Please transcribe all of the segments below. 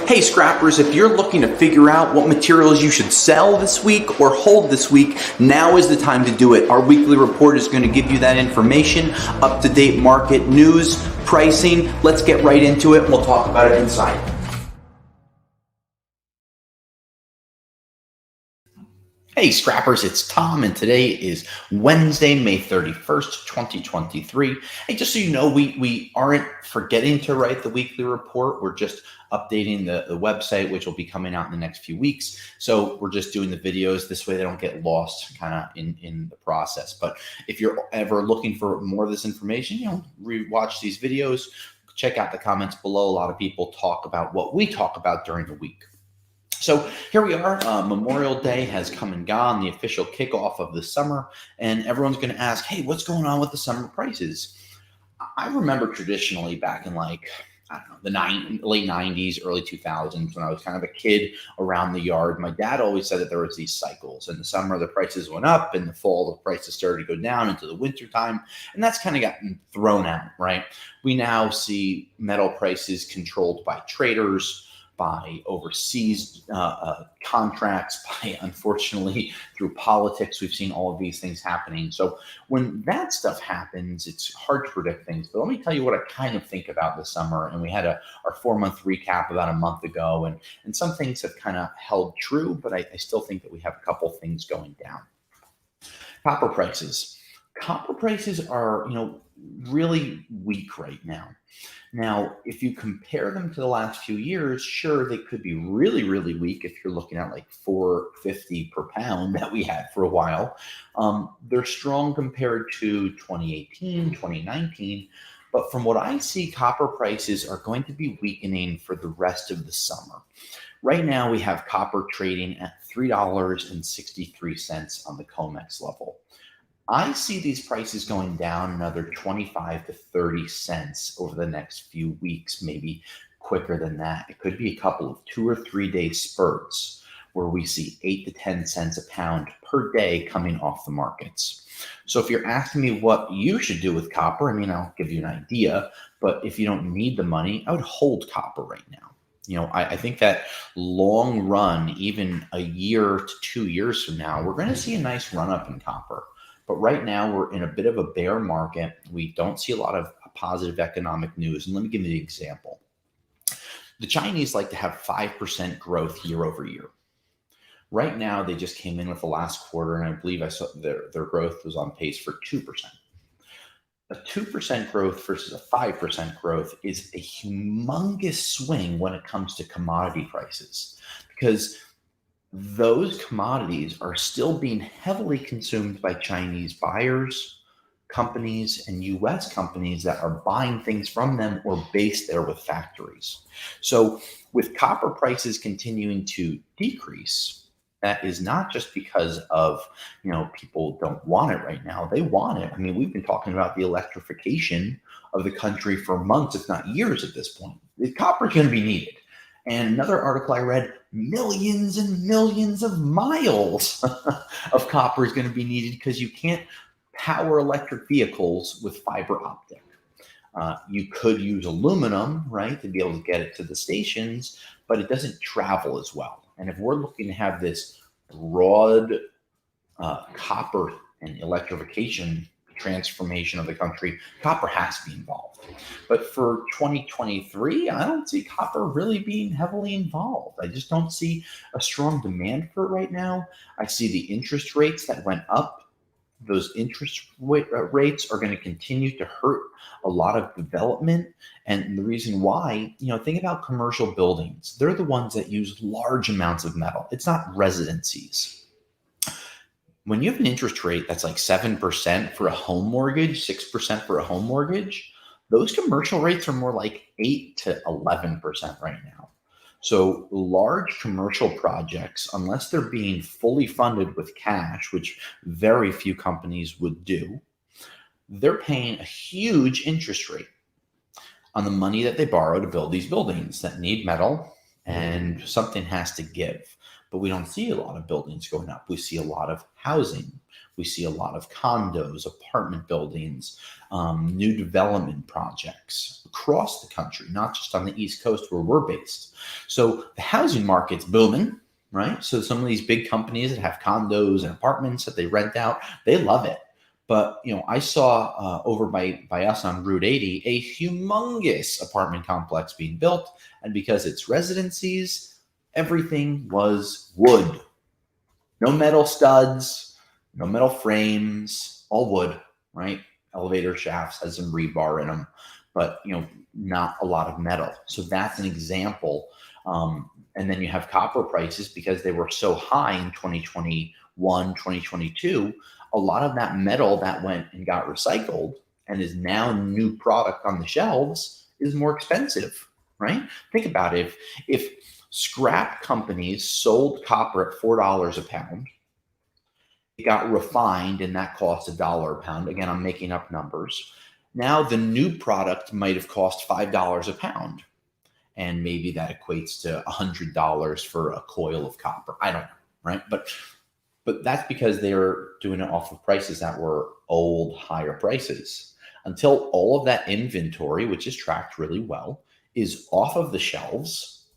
Hey scrappers, if you're looking to figure out what materials you should sell this week or hold this week, now is the time to do it. Our weekly report is going to give you that information, up-to-date market news, pricing. Let's get right into it. We'll talk about it inside. Hey scrappers, it's Tom, and today is Wednesday, May 31st, 2023. Hey, just so you know, we aren't forgetting to write the weekly report. We're just updating the website, which will be coming out in the next few weeks. So we're just doing the videos. This way they don't get lost kind of in the process. But if you're ever looking for more of this information, rewatch these videos, check out the comments below. A lot of people talk about what we talk about during the week. So here we are. Memorial Day has come and gone, the official kickoff of the summer, and everyone's going to ask, hey, what's going on with the summer prices? I remember traditionally back in the late 90s, early 2000s, when I was kind of a kid around the yard, my dad always said that there was these cycles. In the summer, the prices went up. In the fall, the prices started to go down into the winter time, and that's kind of gotten thrown out, right? We now see metal prices controlled by traders, by overseas contracts, by, unfortunately, through politics. We've seen all of these things happening. So when that stuff happens, it's hard to predict things. But let me tell you what I kind of think about this summer. And we had our 4-month recap about a month ago, and some things have kind of held true, but I still think that we have a couple things going down. Copper prices. Copper prices are, really weak right now. Now, if you compare them to the last few years, sure, they could be really, really weak if you're looking at like $4.50 per pound that we had for a while. They're strong compared to 2018, 2019. But from what I see, copper prices are going to be weakening for the rest of the summer. Right now, we have copper trading at $3.63 on the COMEX level. I see these prices going down another 25 to 30 cents over the next few weeks, maybe quicker than that. It could be a couple of 2 or 3 day spurts where we see 8 to 10 cents a pound per day coming off the markets. So if you're asking me what you should do with copper, I'll give you an idea, but if you don't need the money, I would hold copper right now. I think that long run, even a year to 2 years from now, we're going to see a nice run up in copper. But right now, we're in a bit of a bear market. We don't see a lot of positive economic news. And let me give you an example. The Chinese like to have 5% growth year over year. Right now, they just came in with the last quarter, and I believe I saw their growth was on pace for 2%. A 2% growth versus a 5% growth is a humongous swing when it comes to commodity prices, because those commodities are still being heavily consumed by Chinese buyers, companies, and US companies that are buying things from them or based there with factories. So with copper prices continuing to decrease, that is not just because of, people don't want it right now. They want it. We've been talking about the electrification of the country for months, if not years at this point. The copper is going to be needed. And another article I read, millions and millions of miles of copper is going to be needed because you can't power electric vehicles with fiber optic. You could use aluminum, right, to be able to get it to the stations, but it doesn't travel as well. And if we're looking to have this broad copper and electrification transformation of the country, copper has to be involved. But for 2023, I don't see copper really being heavily involved. I just don't see a strong demand for it right now. I see the interest rates that went up. Those interest rates are going to continue to hurt a lot of development. And the reason why, think about commercial buildings. They're the ones that use large amounts of metal. It's not residencies. When you have an interest rate that's like 7% for a home mortgage, 6% for a home mortgage, those commercial rates are more like 8 to 11% right now. So large commercial projects, unless they're being fully funded with cash, which very few companies would do, they're paying a huge interest rate on the money that they borrow to build these buildings that need metal, and something has to give. But we don't see a lot of buildings going up. We see a lot of housing. We see a lot of condos, apartment buildings, new development projects across the country, not just on the East Coast where we're based. So the housing market's booming, right? So some of these big companies that have condos and apartments that they rent out, they love it. But I saw over by us on Route 80 a humongous apartment complex being built, and because it's residencies, everything was wood. No metal studs, no metal frames, all wood, right? Elevator shafts has some rebar in them, but not a lot of metal. So that's an example. And then you have copper prices because they were so high in 2021, 2022. A lot of that metal that went and got recycled and is now new product on the shelves is more expensive, right? Think about it. If scrap companies sold copper at $4 a pound, it got refined and that cost $1 a pound. Again, I'm making up numbers. Now the new product might have cost $5 a pound. And maybe that equates to $100 for a coil of copper. I don't know, right? But that's because they're doing it off of prices that were old, higher prices. Until all of that inventory, which is tracked really well, is off of the shelves,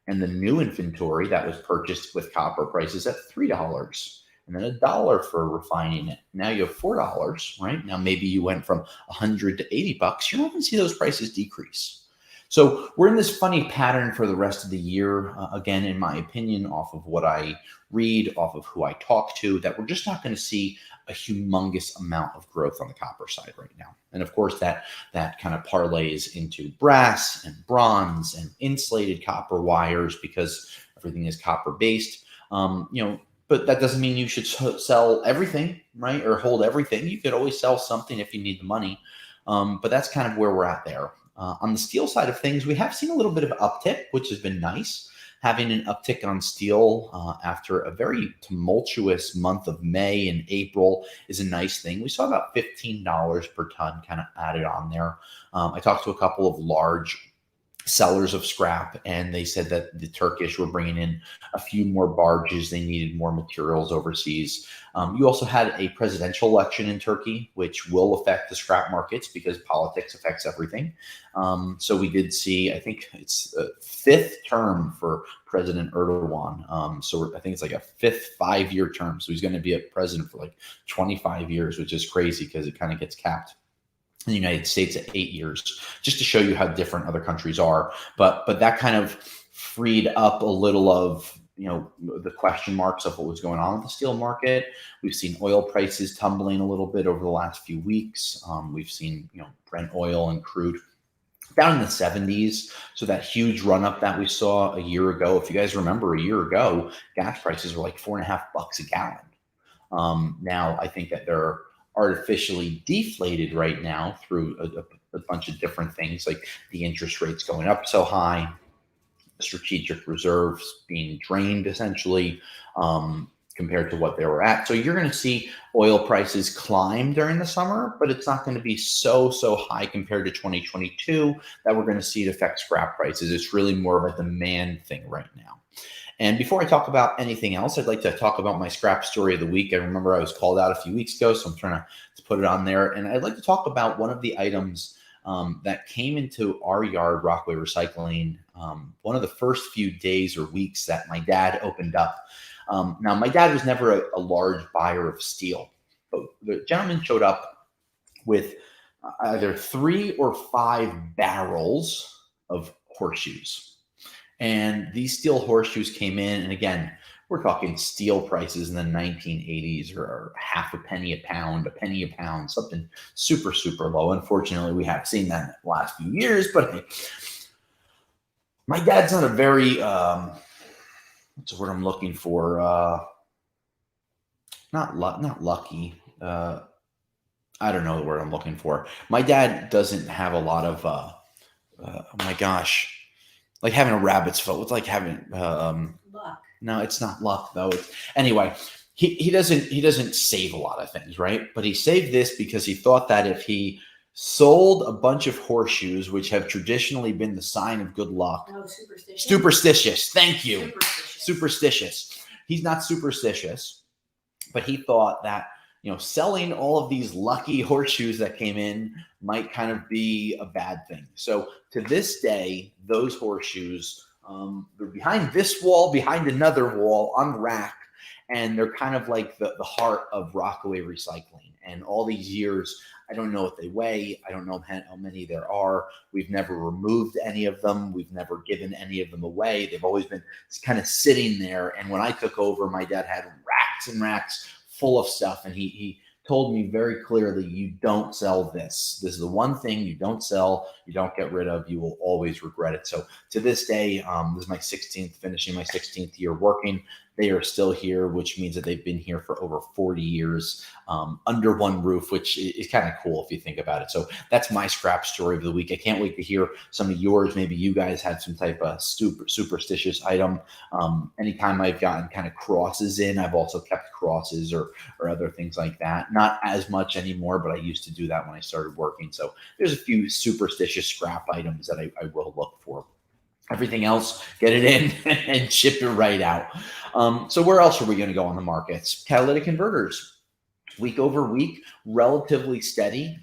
and the new inventory that was purchased with copper prices at $3, and then $1 for refining it. Now you have $4, right? Now maybe you went from $100 to $80. You're not going to see those prices decrease. So we're in this funny pattern for the rest of the year, again, in my opinion, off of what I read, off of who I talk to, that we're just not going to see a humongous amount of growth on the copper side right now. And of course, that kind of parlays into brass and bronze and insulated copper wires because everything is copper based. But that doesn't mean you should sell everything, right? Or hold everything. You could always sell something if you need the money. But that's kind of where we're at there. On the steel side of things, we have seen a little bit of uptick, which has been nice. Having an uptick on steel after a very tumultuous month of May and April is a nice thing. We saw about $15 per ton kind of added on there. I talked to a couple of large sellers of scrap, and they said that the Turkish were bringing in a few more barges. They needed more materials overseas. You also had a presidential election in Turkey, which will affect the scrap markets because politics affects everything. So we did see, I think it's the fifth term for President Erdogan. So I think it's like a fifth 5-year term. So he's going to be a president for like 25 years, which is crazy because it kind of gets capped in the United States at 8 years, just to show you how different other countries are. But that kind of freed up a little of the question marks of what was going on with the steel market. We've seen oil prices tumbling a little bit over the last few weeks. We've seen Brent oil and crude down in the 70s. So that huge run up that we saw a year ago, if you guys remember a year ago, gas prices were like $4.50 a gallon. Now I think that they're artificially deflated right now through a bunch of different things, like the interest rates going up so high, strategic reserves being drained essentially compared to what they were at. So you're going to see oil prices climb during the summer, but it's not going to be so high compared to 2022 that we're going to see it affect scrap prices. It's really more of a demand thing right now. And before I talk about anything else, I'd like to talk about my scrap story of the week. I remember I was called out a few weeks ago, so I'm trying to put it on there. And I'd like to talk about one of the items that came into our yard, Rockaway Recycling, one of the first few days or weeks that my dad opened up. Now, my dad was never a large buyer of steel, but the gentleman showed up with either 3 or 5 barrels of horseshoes. And these steel horseshoes came in, and again, we're talking steel prices in the 1980s or half a penny a pound, a penny a pound, something super low. Unfortunately, we have seen that in the last few years, but hey, my dad's not a very, what's the word I'm looking for? Not lucky. I don't know the word I'm looking for. My dad doesn't have a lot of, oh my gosh, like having a rabbit's foot. It's like having luck. No, it's not luck though. Anyway, he doesn't save a lot of things, right? But he saved this because he thought that if he sold a bunch of horseshoes, which have traditionally been the sign of good luck. Oh, superstitious. Superstitious. Thank you. Superstitious. He's not superstitious, but he thought that selling all of these lucky horseshoes that came in might kind of be a bad thing. So to this day, those horseshoes, they're behind this wall, behind another wall on rack, and they're kind of like the heart of Rockaway recycling. And all these years, I don't know what they weigh. I don't know how many there are. We've never removed any of them. We've never given any of them away. They've always been kind of sitting there. And when I took over, my dad had racks and racks full of stuff. And he told me very clearly, you don't sell this. This is the one thing you don't sell, you don't get rid of, you will always regret it. So to this day, this is my 16th, finishing my 16th year working. They are still here, which means that they've been here for over 40 years under one roof, which is kind of cool if you think about it. So that's my scrap story of the week. I can't wait to hear some of yours. Maybe you guys had some type of superstitious item. Anytime I've gotten kind of crosses in, I've also kept crosses or other things like that. Not as much anymore, but I used to do that when I started working. So there's a few superstitious scrap items that I will look for. Everything else, get it in and ship it right out. So where else are we going to go on the markets? Catalytic converters, week over week, relatively steady.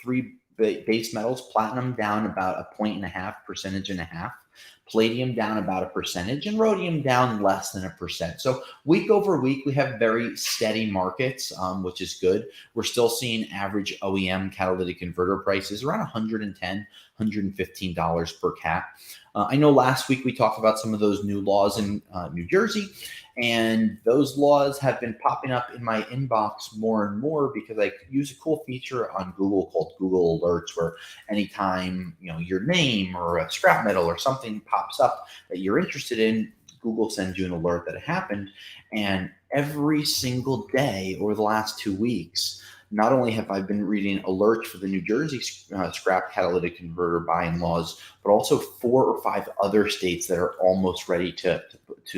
Three base metals, platinum down about 1.5%. Palladium down about 1%, and rhodium down less than 1%. So week over week, we have very steady markets, which is good. We're still seeing average OEM catalytic converter prices around $110, $115 per cat. I know last week we talked about some of those new laws in New Jersey, and those laws have been popping up in my inbox more and more because I use a cool feature on Google called Google Alerts, where anytime your name or a scrap metal or something pops up that you're interested in, Google sends you an alert that it happened. And every single day over the last 2 weeks, not only have I been reading alerts for the New Jersey scrap catalytic converter buying laws, but also 4 or 5 other states that are almost ready to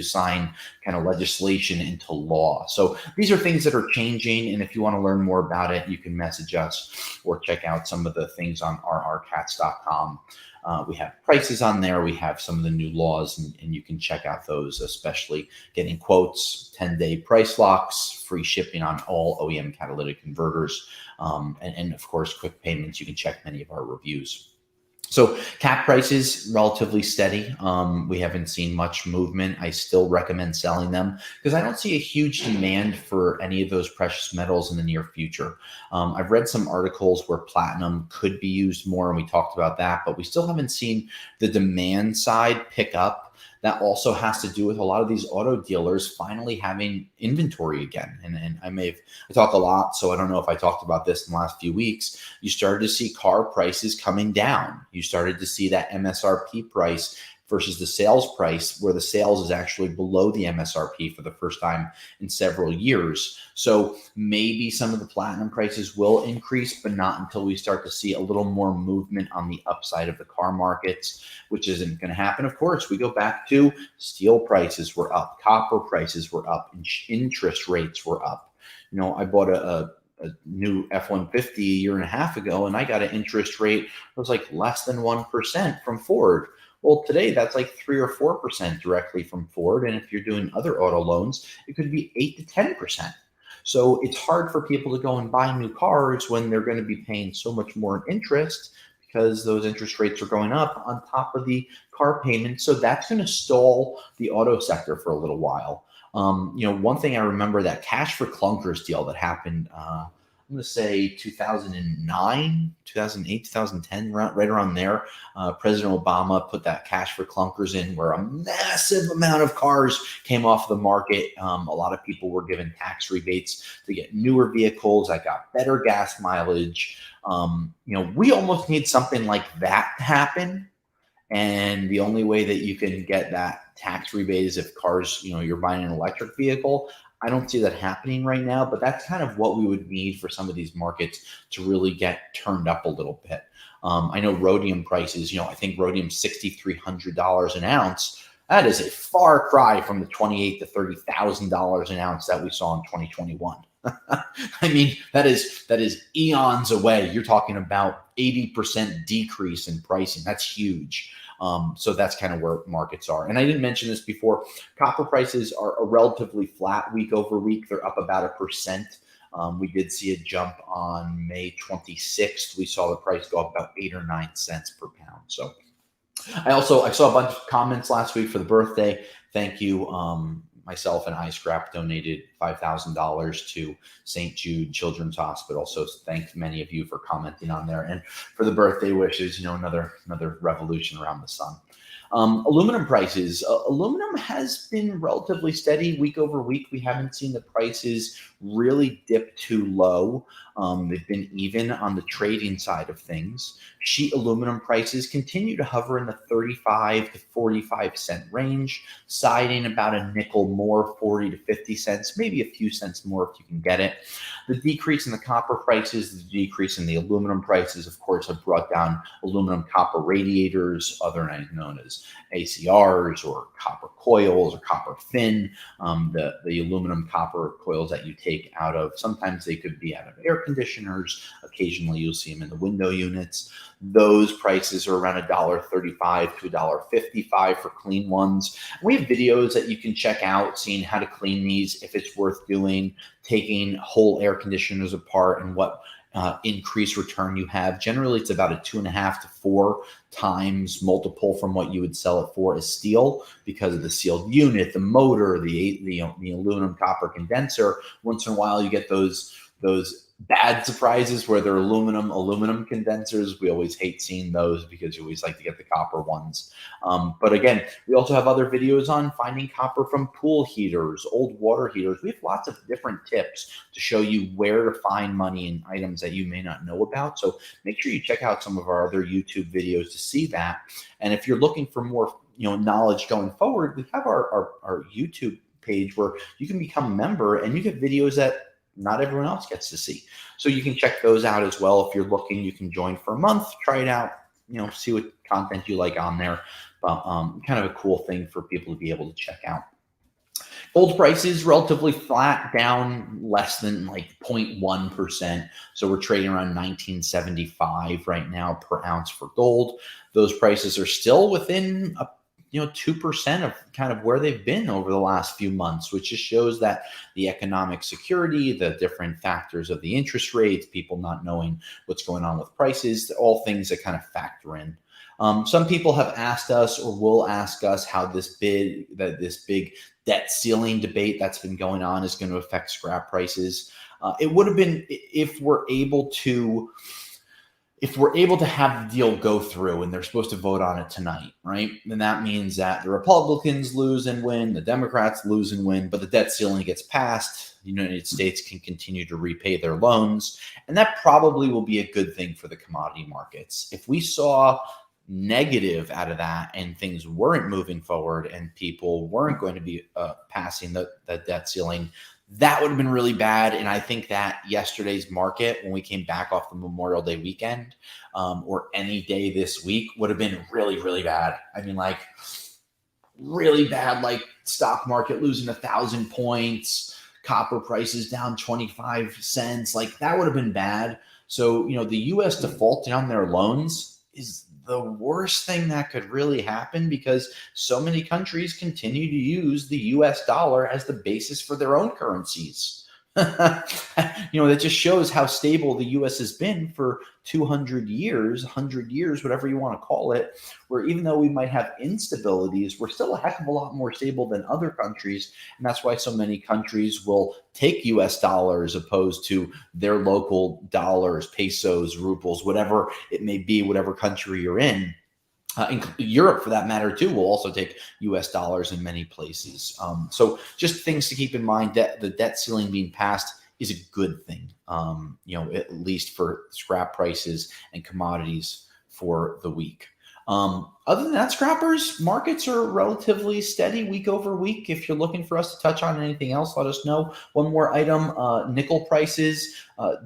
sign kind of legislation into law. So these are things that are changing. And if you want to learn more about it, you can message us or check out some of the things on rrcats.com. We have prices on there. We have some of the new laws, and you can check out those, especially getting quotes, 10-day price locks, free shipping on all OEM catalytic converters, and of course, quick payments. You can check many of our reviews. So cap prices relatively steady. We haven't seen much movement. I still recommend selling them because I don't see a huge demand for any of those precious metals in the near future. I've read some articles where platinum could be used more, and we talked about that, but we still haven't seen the demand side pick up. That also has to do with a lot of these auto dealers finally having inventory again. And I talk a lot, so I don't know if I talked about this in the last few weeks. You started to see car prices coming down. You started to see that MSRP price versus the sales price, where the sales is actually below the MSRP for the first time in several years. So maybe some of the platinum prices will increase, but not until we start to see a little more movement on the upside of the car markets, which isn't going to happen. Of course, we go back to steel prices were up, copper prices were up, interest rates were up. I bought a new F-150 a year and a half ago, and I got an interest rate that was like less than 1% from Ford. Well, today that's like 3 or 4% directly from Ford. And if you're doing other auto loans, it could be 8 to 10%. So it's hard for people to go and buy new cars when they're going to be paying so much more in interest because those interest rates are going up on top of the car payment. So that's going to stall the auto sector for a little while. One thing I remember, that cash for clunkers deal that happened, I'm going to say 2009, 2008, 2010, right around there. President Obama put that cash for clunkers in, where a massive amount of cars came off the market. A lot of people were given tax rebates to get newer vehicles that got better gas mileage. We almost need something like that to happen. And the only way that you can get that tax rebate is if cars, you're buying an electric vehicle. I don't see that happening right now, but that's kind of what we would need for some of these markets to really get turned up a little bit. I know rhodium prices, I think rhodium's $6,300 an ounce. That is a far cry from the $28,000 to $30,000 an ounce that we saw in 2021. I mean, that is eons away. You're talking about 80% decrease in pricing. That's huge. So that's kind of where markets are. And I didn't mention this before. Copper prices are relatively flat week over week. They're up about 1%. We did see a jump on May 26th. We saw the price go up about 8 or 9 cents per pound. So I saw a bunch of comments last week for the birthday. Thank you. Myself and iScrap donated $5,000 to St. Jude Children's Hospital. So thank many of you for commenting on there and for the birthday wishes. Another revolution around the sun. Aluminum prices. Aluminum has been relatively steady week over week. We haven't seen the prices really dip too low. They've been even on the trading side of things. Sheet aluminum prices continue to hover in the 35 to 45 cent range, siding about a nickel more, 40 to 50 cents, maybe a few cents more if you can get it. The decrease in the copper prices, the decrease in the aluminum prices, of course, have brought down aluminum copper radiators, otherwise known as ACRs or copper coils or copper fin, the aluminum copper coils that you take out of, sometimes they could be out of air conditioners. Occasionally you'll see them in the window units. Those prices are around $1.35 to $1.55 for clean ones. We have videos that you can check out, seeing how to clean these, if it's worth doing, taking whole air conditioners apart and what increased return you have. Generally, it's about a 2.5 to 4 times multiple from what you would sell it for as steel, because of the sealed unit, the motor, the aluminum copper condenser. Once in a while, you get those bad surprises where they're aluminum condensers. We always hate seeing those because you always like to get the copper ones. But again, we also have other videos on finding copper from pool heaters, old water heaters. We have lots of different tips to show you where to find money in items that you may not know about. So make sure you check out some of our other YouTube videos to see that. And if you're looking for more knowledge going forward, we have our YouTube page where you can become a member and you get videos that not everyone else gets to see. So you can check those out as well. If you're looking, you can join for a month, try it out, see what content you like on there. But kind of a cool thing for people to be able to check out. Gold prices relatively flat, down less than like 0.1%. So we're trading around 1975 right now per ounce for gold. Those prices are still within 2% of kind of where they've been over the last few months, which just shows that the economic security, the different factors of the interest rates, people not knowing what's going on with prices, all things that kind of factor in. Some people have asked us or will ask us how this big debt ceiling debate that's been going on is going to affect scrap prices. It would have been if we're able to have the deal go through, and they're supposed to vote on it tonight, right? Then that means that the Republicans lose and win, the Democrats lose and win, but the debt ceiling gets passed. The United States can continue to repay their loans, and that probably will be a good thing for the commodity markets. If we saw negative out of that and things weren't moving forward and people weren't going to be passing the debt ceiling, that would have been really bad. And I think that yesterday's market, when we came back off the Memorial Day weekend, or any day this week, would have been really, really bad. I mean, like really bad, like stock market losing 1,000 points, copper prices down 25 cents. Like that would have been bad. So, the U.S. defaulting on their loans is the worst thing that could really happen, because so many countries continue to use the US dollar as the basis for their own currencies. That just shows how stable the US has been for 200 years, 100 years, whatever you want to call it, where even though we might have instabilities, we're still a heck of a lot more stable than other countries. And that's why so many countries will take US dollars opposed to their local dollars, pesos, rubles, whatever it may be, whatever country you're in. Europe, for that matter, too, will also take U.S. dollars in many places. So just things to keep in mind, that the debt ceiling being passed is a good thing, at least for scrap prices and commodities for the week. Other than that, scrappers, markets are relatively steady week over week. If you're looking for us to touch on anything else, let us know. One more item, nickel prices up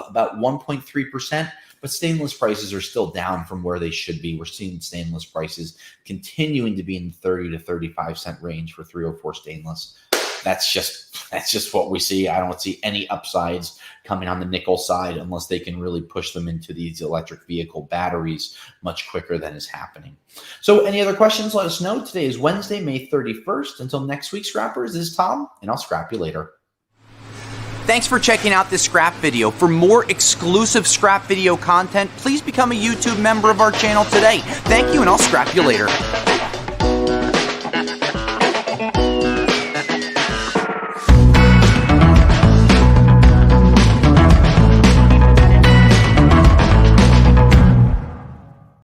about 1.3%. But stainless prices are still down from where they should be. We're seeing stainless prices continuing to be in the 30 to 35 cent range for 304 stainless. That's just what we see. I don't see any upsides coming on the nickel side unless they can really push them into these electric vehicle batteries much quicker than is happening. So any other questions, let us know. Today is Wednesday, May 31st. Until next week, scrappers, this is Tom, and I'll scrap you later. Thanks for checking out this scrap video. For more exclusive scrap video content, please become a YouTube member of our channel today. Thank you, and I'll scrap you later.